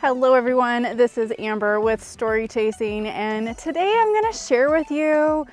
Hello everyone, this is Amber with Story Chasing, and today I'm going to share with you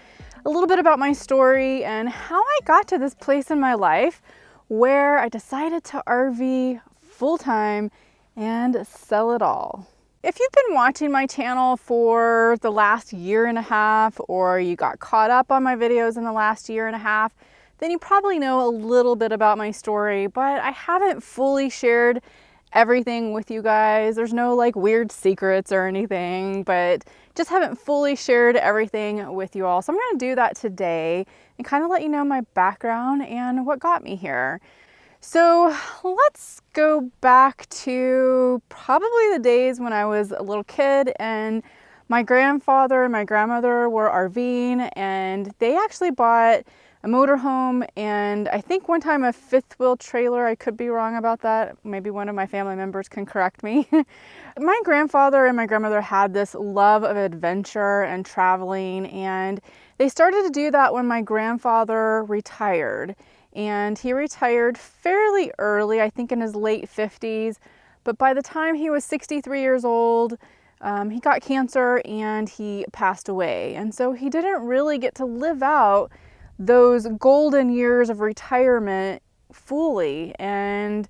a little bit about my story and how I got to this place in my life where I decided to RV full-time and sell it all. If you've been watching my channel for the last year and a half, or you got caught up on my videos in the last year and a half, then you probably know a little bit about my story, but I haven't fully shared everything with you guys. There's no like weird secrets or anything, but just haven't fully shared everything with you all. So I'm going to do that today and kind of let you know my background and what got me here. So let's go back to probably the days when I was a little kid and my grandfather and my grandmother were RVing, and they actually bought a motorhome and I think one time a fifth wheel trailer. I could be wrong about that. Maybe one of my family members can correct me. My grandfather and my grandmother had this love of adventure and traveling, and they started to do that when my grandfather retired. And he retired fairly early, I think in his late 50s. But by the time he was 63 years old, he got cancer and he passed away. And so he didn't really get to live out those golden years of retirement fully, and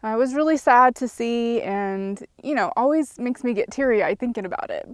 it was really sad to see, and you know, always makes me get teary-eyed thinking about it.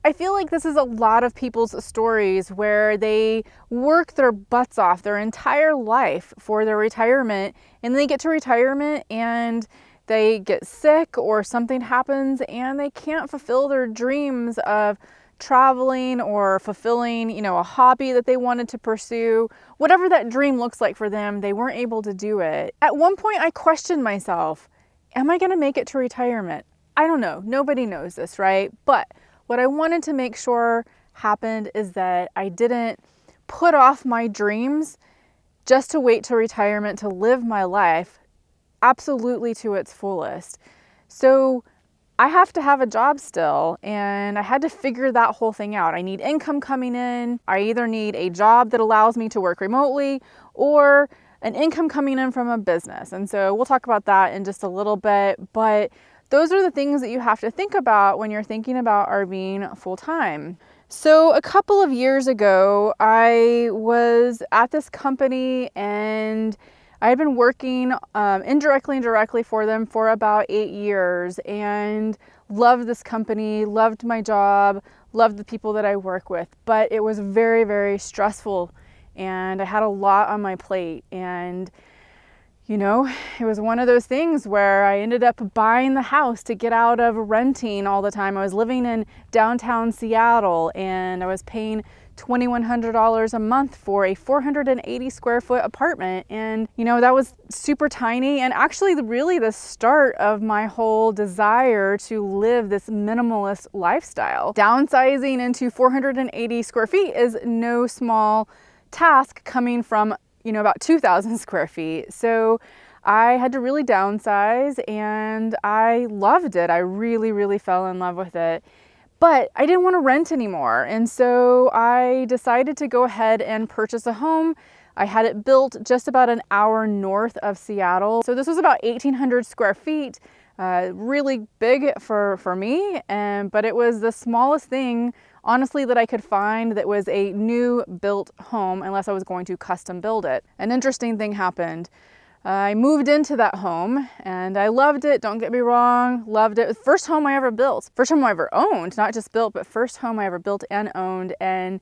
I feel like this is a lot of people's stories where they work their butts off their entire life for their retirement, and then they get to retirement and they get sick or something happens and they can't fulfill their dreams of traveling or fulfilling, you know, a hobby that they wanted to pursue. Whatever that dream looks like for them, they weren't able to do it. At one point I questioned myself, am I going to make it to retirement? I don't know. Nobody knows this, right? But what I wanted to make sure happened is that I didn't put off my dreams just to wait to retirement to live my life absolutely to its fullest. So I have to have a job still, and I had to figure that whole thing out. I need income coming in. I either need a job that allows me to work remotely or an income coming in from a business. And so we'll talk about that in just a little bit, but those are the things that you have to think about when you're thinking about RVing full time. So a couple of years ago, I was at this company and I had been working indirectly and directly for them for about 8 years and loved this company, loved my job, loved the people that I work with. But it was very, very stressful and I had a lot on my plate. And, you know, it was one of those things where I ended up buying the house to get out of renting all the time. I was living in downtown Seattle and I was paying $2,100 a month for a 480 square foot apartment. And, you know, that was super tiny and actually really the start of my whole desire to live this minimalist lifestyle. Downsizing into 480 square feet is no small task coming from, you know, about 2,000 square feet. So I had to really downsize and I loved it. I really, really fell in love with it. But I didn't want to rent anymore. And so I decided to go ahead and purchase a home. I had it built just about an hour north of Seattle. So this was about 1,800 square feet, really big for me. But it was the smallest thing, honestly, that I could find that was a new built home unless I was going to custom build it. An interesting thing happened. I moved into that home and I loved it. Don't get me wrong, loved it. First home I ever built, first home I ever owned, not just built, but first home I ever built and owned. And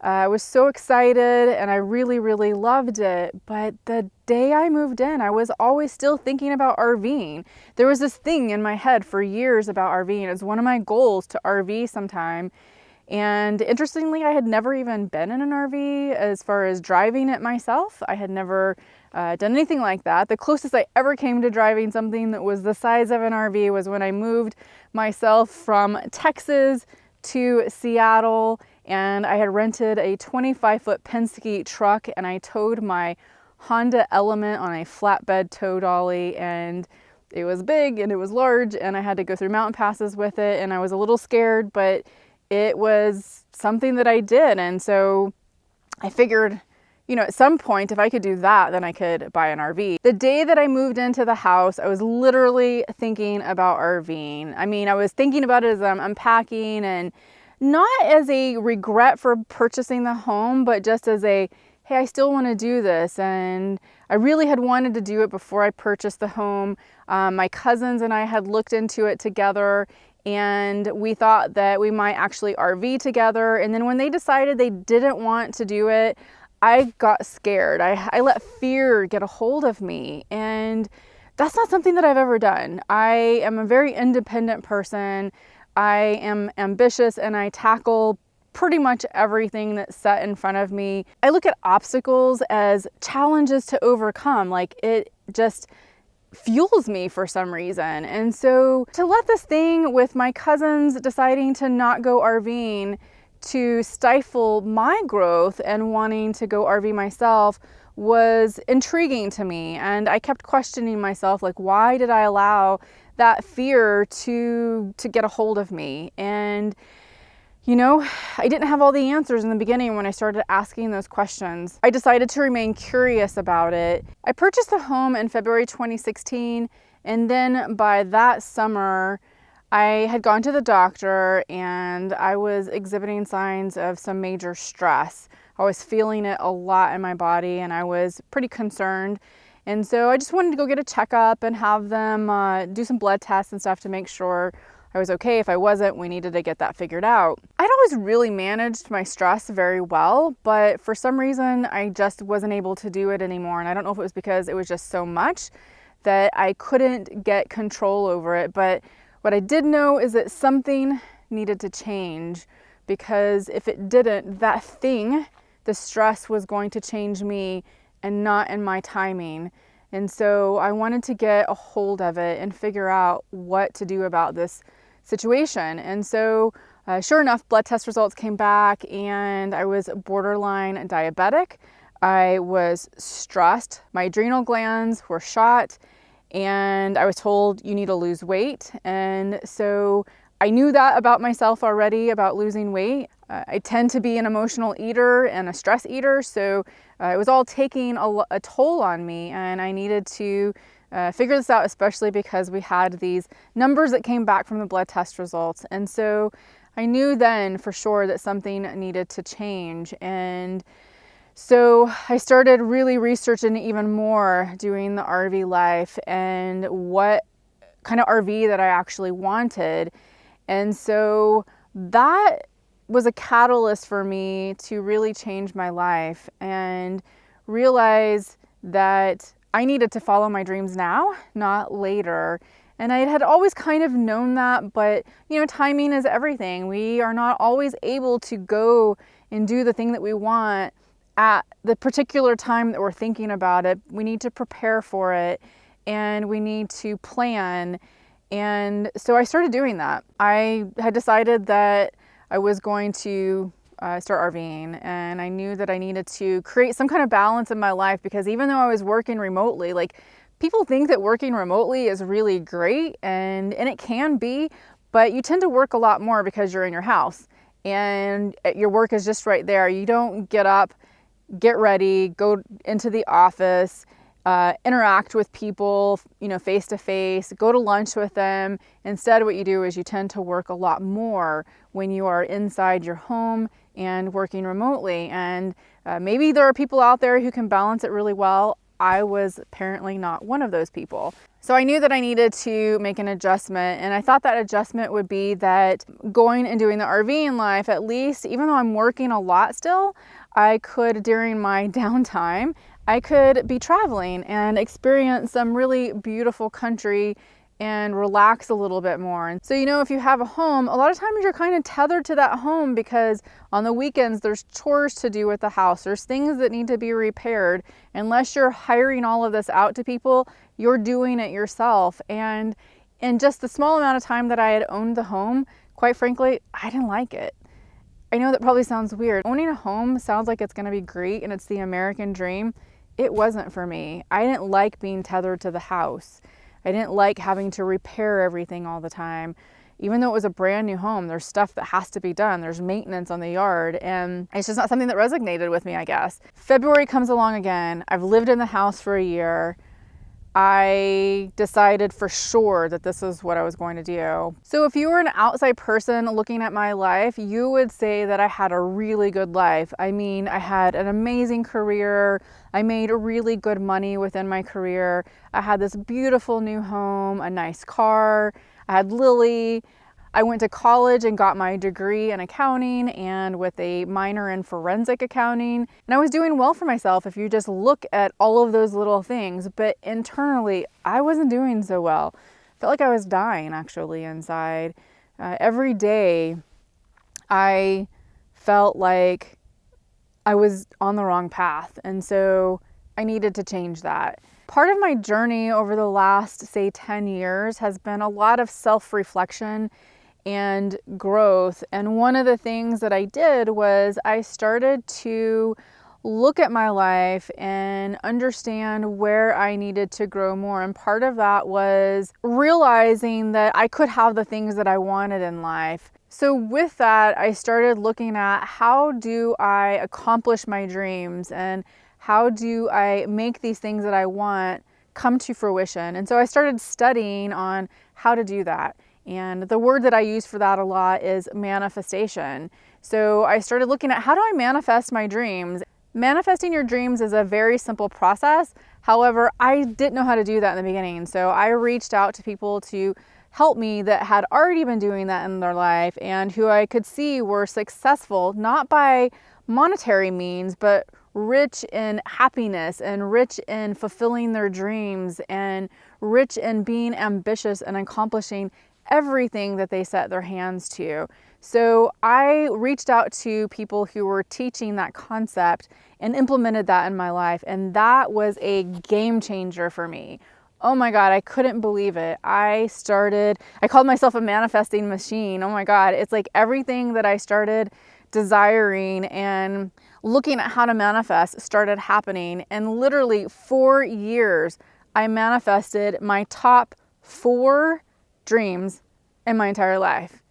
I was so excited and I really, really loved it. But the day I moved in, I was always still thinking about RVing. There was this thing in my head for years about RVing. It was one of my goals to RV sometime. And interestingly, I had never even been in an RV as far as driving it myself. I had never done anything like that. The closest I ever came to driving something that was the size of an RV was when I moved myself from Texas to Seattle, and I had rented a 25-foot Penske truck and I towed my Honda Element on a flatbed tow dolly, and it was big and it was large and I had to go through mountain passes with it, and I was a little scared, but it was something that I did. And so I figured, at some point, if I could do that, then I could buy an RV. The day that I moved into the house, I was literally thinking about RVing. I mean, I was thinking about it as I'm unpacking, and not as a regret for purchasing the home, but just as a, hey, I still want to do this. And I really had wanted to do it before I purchased the home. My cousins and I had looked into it together, and we thought that we might actually RV together. And then when they decided they didn't want to do it, I got scared. I let fear get a hold of me, and that's not something that I've ever done. I am a very independent person. I am ambitious, and I tackle pretty much everything that's set in front of me. I look at obstacles as challenges to overcome. Like, it just fuels me for some reason. And so to let this thing with my cousins deciding to not go RVing to stifle my growth and wanting to go RV myself was intriguing to me. And I kept questioning myself, like, why did I allow that fear to get a hold of me? And I didn't have all the answers in the beginning when I started asking those questions. I decided to remain curious about it. I purchased the home in February 2016, and then by that summer, I had gone to the doctor and I was exhibiting signs of some major stress. I was feeling it a lot in my body, and I was pretty concerned. And so I just wanted to go get a checkup and have them do some blood tests and stuff to make sure I was okay. If I wasn't, we needed to get that figured out. I'd always really managed my stress very well, but for some reason, I just wasn't able to do it anymore. And I don't know if it was because it was just so much that I couldn't get control over it. But what I did know is that something needed to change, because if it didn't, that thing, the stress, was going to change me and not in my timing. And so I wanted to get a hold of it and figure out what to do about this situation. And so sure enough, blood test results came back and I was borderline diabetic. I was stressed. My adrenal glands were shot, and I was told you need to lose weight. And so I knew that about myself already, about losing weight. I tend to be an emotional eater and a stress eater, so it was all taking a toll on me, and I needed to figure this out, especially because we had these numbers that came back from the blood test results. And so I knew then for sure that something needed to change. And so I started really researching even more, doing the RV life and what kind of RV that I actually wanted. And so that was a catalyst for me to really change my life and realize that I needed to follow my dreams now, not later. And I had always kind of known that, but timing is everything. We are not always able to go and do the thing that we want at the particular time that we're thinking about it. We need to prepare for it, and we need to plan. And so I started doing that. I had decided that I was going to start RVing, and I knew that I needed to create some kind of balance in my life, because even though I was working remotely, like, people think that working remotely is really great, and it can be, but you tend to work a lot more because you're in your house and your work is just right there. You don't get up, get ready, go into the office, interact with people, face to face, go to lunch with them. Instead, what you do is you tend to work a lot more when you are inside your home and working remotely. And maybe there are people out there who can balance it really well. I was apparently not one of those people. So I knew that I needed to make an adjustment, and I thought that adjustment would be that going and doing the RVing life, at least, even though I'm working a lot still, I could, during my downtime, I could be traveling and experience some really beautiful country and relax a little bit more. And so, if you have a home, a lot of times you're kind of tethered to that home, because on the weekends there's chores to do with the house. There's things that need to be repaired. Unless you're hiring all of this out to people, you're doing it yourself. And in just the small amount of time that I had owned the home, quite frankly, I didn't like it. I know that probably sounds weird. Owning a home sounds like it's going to be great and it's the American dream. It wasn't for me. I didn't like being tethered to the house. I didn't like having to repair everything all the time. even though it was a brand new home, there's stuff that has to be done. There's maintenance on the yard, and it's just not something that resonated with me, I guess. February comes along again. I've lived in the house for a year. I decided for sure that this is what I was going to do. So if you were an outside person looking at my life, you would say that I had a really good life. I mean, I had an amazing career. I made really good money within my career. I had this beautiful new home, a nice car. I had Lily. I went to college and got my degree in accounting and with a minor in forensic accounting. And I was doing well for myself if you just look at all of those little things. But internally, I wasn't doing so well. I felt like I was dying actually inside. Every day, I felt like I was on the wrong path. And so I needed to change that. Part of my journey over the last, say, 10 years has been a lot of self-reflection and growth. And one of the things that I did was I started to look at my life and understand where I needed to grow more. And part of that was realizing that I could have the things that I wanted in life. So with that, I started looking at how do I accomplish my dreams and how do I make these things that I want come to fruition. And so I started studying on how to do that. And the word that I use for that a lot is manifestation. So I started looking at how do I manifest my dreams? Manifesting your dreams is a very simple process. However, I didn't know how to do that in the beginning. So I reached out to people to help me that had already been doing that in their life and who I could see were successful, not by monetary means, but rich in happiness and rich in fulfilling their dreams and rich in being ambitious and accomplishing everything that they set their hands to. So I reached out to people who were teaching that concept and implemented that in my life. And that was a game changer for me. Oh my God, I couldn't believe it. I called myself a manifesting machine. Oh my God, it's like everything that I started desiring and looking at how to manifest started happening. And literally 4 years, I manifested my top 4 dreams in my entire life.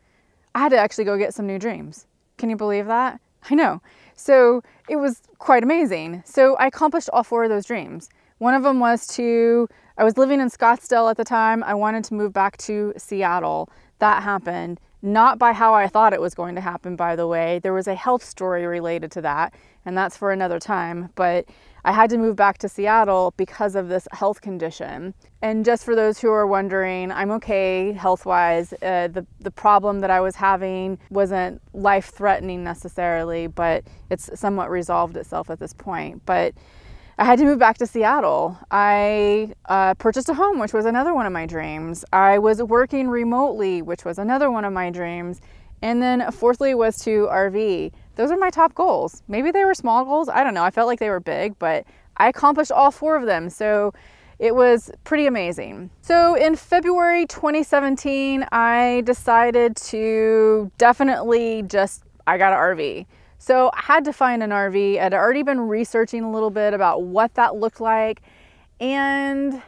I had to actually go get some new dreams. Can you believe that? I know. So it was quite amazing. So I accomplished all 4 of those dreams. One of them was I was living in Scottsdale at the time. I wanted to move back to Seattle. That happened. Not by how I thought it was going to happen, by the way. There was a health story related to that, and that's for another time. But I had to move back to Seattle because of this health condition. And just for those who are wondering, I'm okay health-wise. The problem that I was having wasn't life-threatening necessarily, but it's somewhat resolved itself at this point. But I had to move back to Seattle. I purchased a home, which was another one of my dreams. I was working remotely, which was another one of my dreams. And then fourthly was to RV. Those are my top goals. Maybe they were small goals. I don't know. I felt like they were big, but I accomplished all 4 of them. So it was pretty amazing. So in February 2017, I decided to definitely I got an RV. So I had to find an RV. I'd already been researching a little bit about what that looked like. And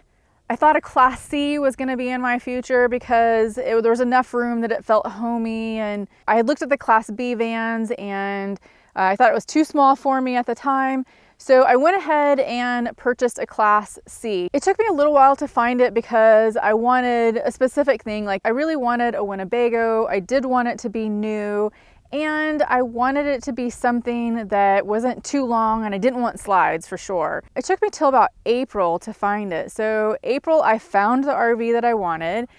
I thought a Class C was going to be in my future because there was enough room that it felt homey. And I had looked at the Class B vans and I thought it was too small for me at the time. So I went ahead and purchased a Class C. It took me a little while to find it because I wanted a specific thing. Like I really wanted a Winnebago. I did want it to be new. And I wanted it to be something that wasn't too long, and I didn't want slides for sure. It took me till about April to find it. So April, I found the RV that I wanted.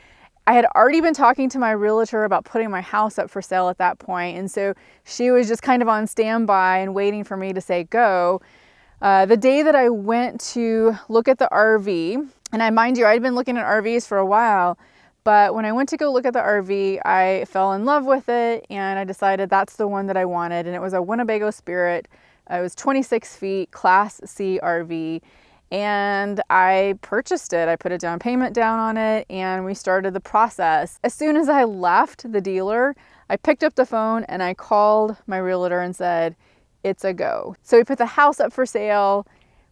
I had already been talking to my realtor about putting my house up for sale at that point. And so she was just kind of on standby and waiting for me to say go. The day that I went to look at the RV, and mind you, I'd been looking at RVs for a while, but when I went to go look at the RV, I fell in love with it and I decided that's the one that I wanted. And it was a Winnebago Spirit. It was 26 feet, Class C RV. And I purchased it. I put a down payment down on it and we started the process. As soon as I left the dealer, I picked up the phone and I called my realtor and said, it's a go. So we put the house up for sale.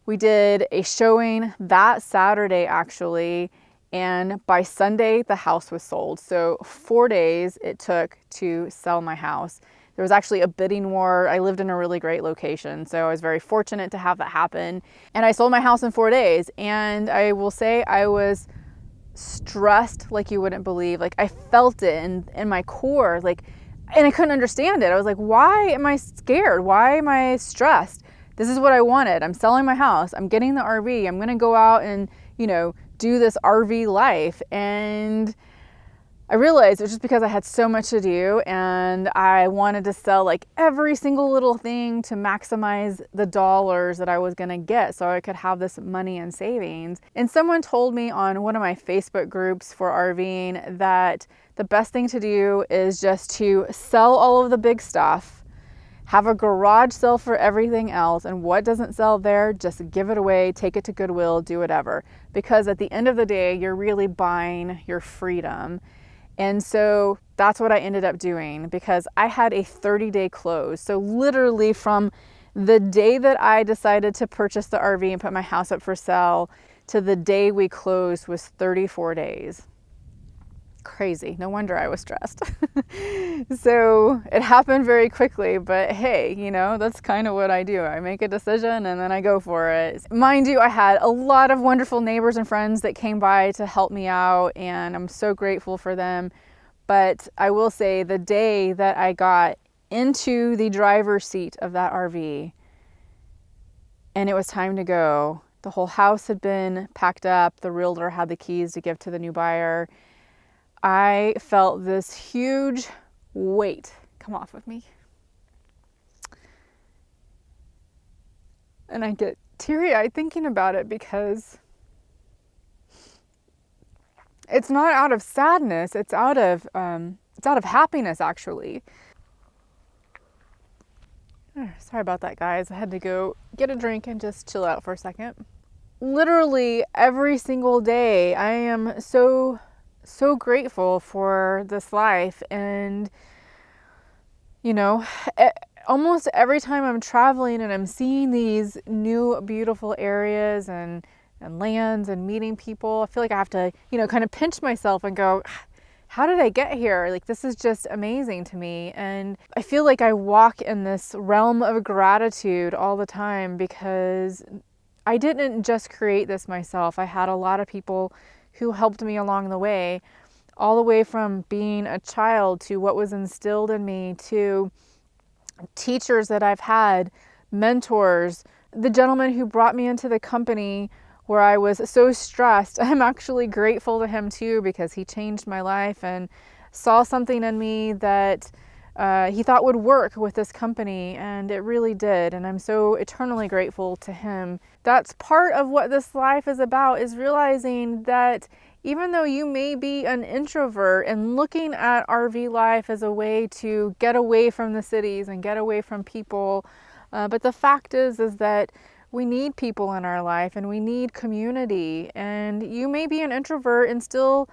We did a showing that Saturday actually. And by Sunday, the house was sold. So 4 days it took to sell my house. There was actually a bidding war. I lived in a really great location, so I was very fortunate to have that happen. And I sold my house in 4 days. And I will say I was stressed like you wouldn't believe. Like I felt it in my core, like, and I couldn't understand it. I was like, why am I scared? Why am I stressed? This is what I wanted. I'm selling my house. I'm getting the RV. I'm going to go out and, do this RV life. And I realized it was just because I had so much to do and I wanted to sell like every single little thing to maximize the dollars that I was going to get so I could have this money in savings. And someone told me on one of my Facebook groups for RVing that the best thing to do is just to sell all of the big stuff, have a garage sale for everything else, and what doesn't sell there, just give it away, take it to Goodwill, do whatever. Because at the end of the day, you're really buying your freedom. And so that's what I ended up doing because I had a 30-day close. So literally from the day that I decided to purchase the RV and put my house up for sale to the day we closed was 34 days. Crazy. No wonder I was stressed. So it happened very quickly, but hey, that's kind of what I do. I make a decision and then I go for it. Mind you, I had a lot of wonderful neighbors and friends that came by to help me out, and I'm so grateful for them. But I will say the day that I got into the driver's seat of that RV and it was time to go, the whole house had been packed up. The realtor had the keys to give to the new buyer. I felt this huge weight come off of me. And I get teary-eyed thinking about it because it's not out of sadness, it's out of happiness actually. Sorry about that, guys. I had to go get a drink and just chill out for a second. Literally every single day I am so grateful for this life. And almost every time I'm traveling and I'm seeing these new beautiful areas and lands and meeting people, I feel like I have to kind of pinch myself and go, how did I get here? Like, this is just amazing to me. And I feel like I walk in this realm of gratitude all the time because I didn't just create this myself. I had a lot of people who helped me along the way, all the way from being a child to what was instilled in me, to teachers that I've had, mentors, the gentleman who brought me into the company where I was so stressed. I'm actually grateful to him too because he changed my life and saw something in me that he thought would work with this company, and it really did. And I'm so eternally grateful to him. That's part of what this life is about, is realizing that even though you may be an introvert and looking at RV life as a way to get away from the cities and get away from people, but the fact is that we need people in our life and we need community. And you may be an introvert and still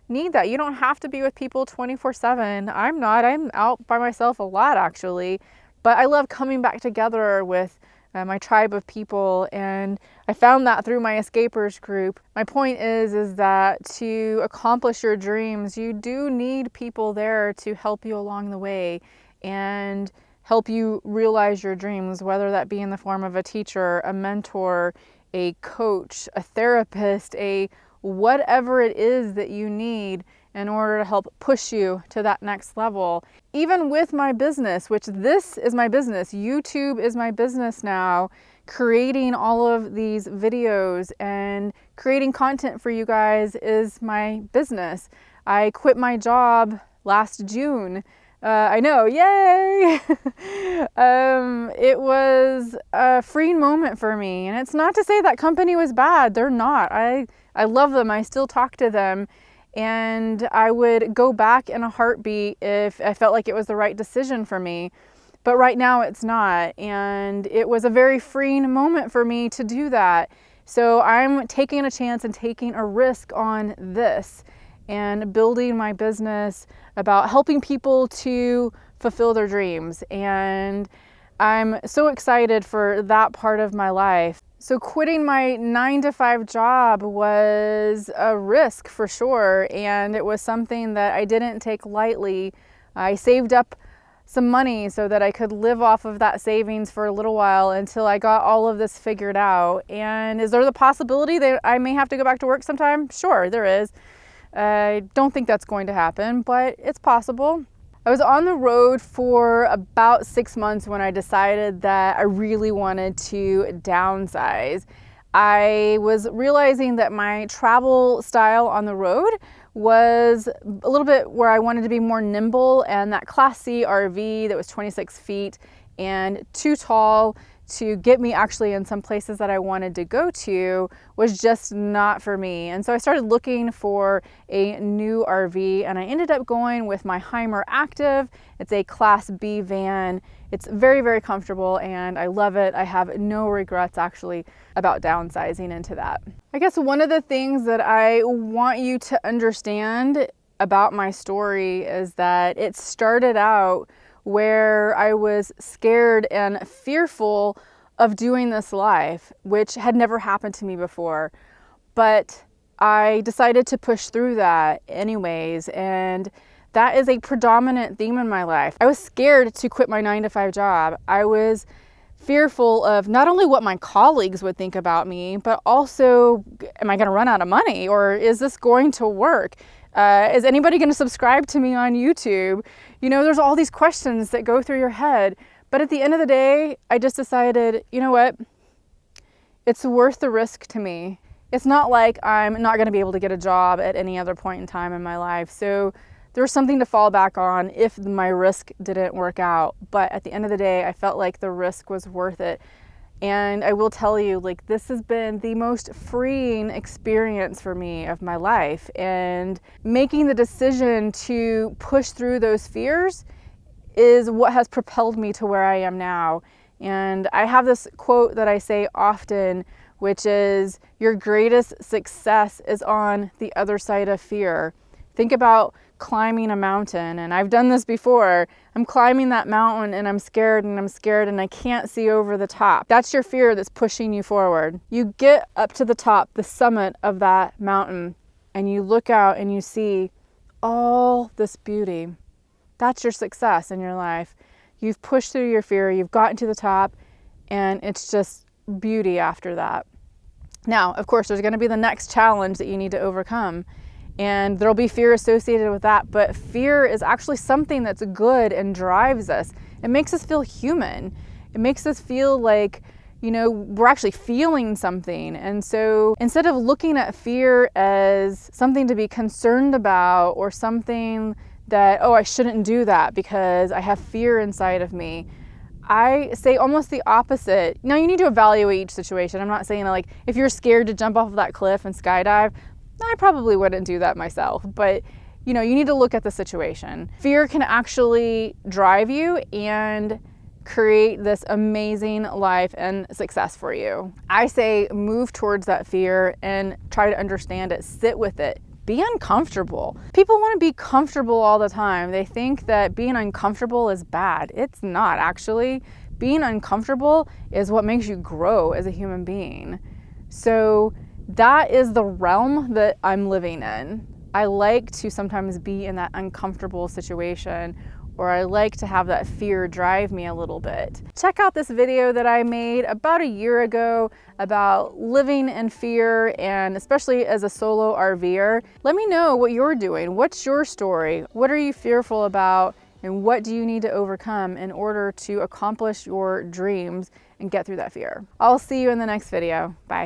need that. You don't have to be with people 24/7. I'm not. I'm out by myself a lot actually, but I love coming back together with my tribe of people, and I found that through my escapers group. My point is that to accomplish your dreams, you do need people there to help you along the way and help you realize your dreams, whether that be in the form of a teacher, a mentor, a coach, a therapist, a whatever it is that you need in order to help push you to that next level. Even with my business, which this is my business, YouTube is my business now, creating all of these videos and creating content for you guys is my business. I quit my job last June. I know, yay! It was a freeing moment for me. And it's not to say that company was bad. They're not. I love them. I still talk to them. And I would go back in a heartbeat if I felt like it was the right decision for me. But right now it's not. And it was a very freeing moment for me to do that. So I'm taking a chance and taking a risk on this and building my business about helping people to fulfill their dreams. And I'm so excited for that part of my life. So quitting my 9-to-5 job was a risk for sure, and it was something that I didn't take lightly. I saved up some money so that I could live off of that savings for a little while until I got all of this figured out. And is there the possibility that I may have to go back to work sometime? Sure, there is. I don't think that's going to happen, but it's possible. I was on the road for about 6 months when I decided that I really wanted to downsize. I was realizing that my travel style on the road was a little bit where I wanted to be more nimble, and that Class C RV that was 26 feet and too tall to get me actually in some places that I wanted to go to was just not for me. And so I started looking for a new RV, and I ended up going with my Hymer Aktiv. It's a Class B van. It's very, very comfortable and I love it. I have no regrets actually about downsizing into that. I guess one of the things that I want you to understand about my story is that it started out where I was scared and fearful of doing this life, which had never happened to me before. But I decided to push through that anyways, and that is a predominant theme in my life. I was scared to quit my 9-to-5 job. I was fearful of not only what my colleagues would think about me, but also, am I going to run out of money, or is this going to work? Is anybody going to subscribe to me on YouTube? You know, there's all these questions that go through your head. But at the end of the day, I just decided, you know what? It's worth the risk to me. It's not like I'm not going to be able to get a job at any other point in time in my life. So there's something to fall back on if my risk didn't work out. But at the end of the day, I felt like the risk was worth it. And I will tell you, like, this has been the most freeing experience for me of my life. And making the decision to push through those fears is what has propelled me to where I am now. And I have this quote that I say often, which is, your greatest success is on the other side of fear. Think about climbing a mountain, and I've done this before. I'm climbing that mountain and I'm scared and I can't see over the top. That's your fear that's pushing you forward. You get up to the top, the summit of that mountain, and you look out and you see all this beauty. That's your success in your life. You've pushed through your fear, you've gotten to the top, and it's just beauty after that. Now, of course, there's going to be the next challenge that you need to overcome. And there'll be fear associated with that, but fear is actually something that's good and drives us. It makes us feel human. It makes us feel like, you know, we're actually feeling something. And so instead of looking at fear as something to be concerned about or something that, oh, I shouldn't do that because I have fear inside of me, I say almost the opposite. Now, you need to evaluate each situation. I'm not saying like, if you're scared to jump off of that cliff and skydive, I probably wouldn't do that myself, but you know, you need to look at the situation. Fear can actually drive you and create this amazing life and success for you. I say move towards that fear and try to understand it, sit with it, be uncomfortable. People want to be comfortable all the time. They think that being uncomfortable is bad. It's not actually. Being uncomfortable is what makes you grow as a human being. So that is the realm that I'm living in. I like to sometimes be in that uncomfortable situation, or I like to have that fear drive me a little bit. Check out this video that I made about a year ago about living in fear, and especially as a solo RVer. Let me know what you're doing. What's your story? What are you fearful about? And what do you need to overcome in order to accomplish your dreams and get through that fear? I'll see you in the next video. Bye.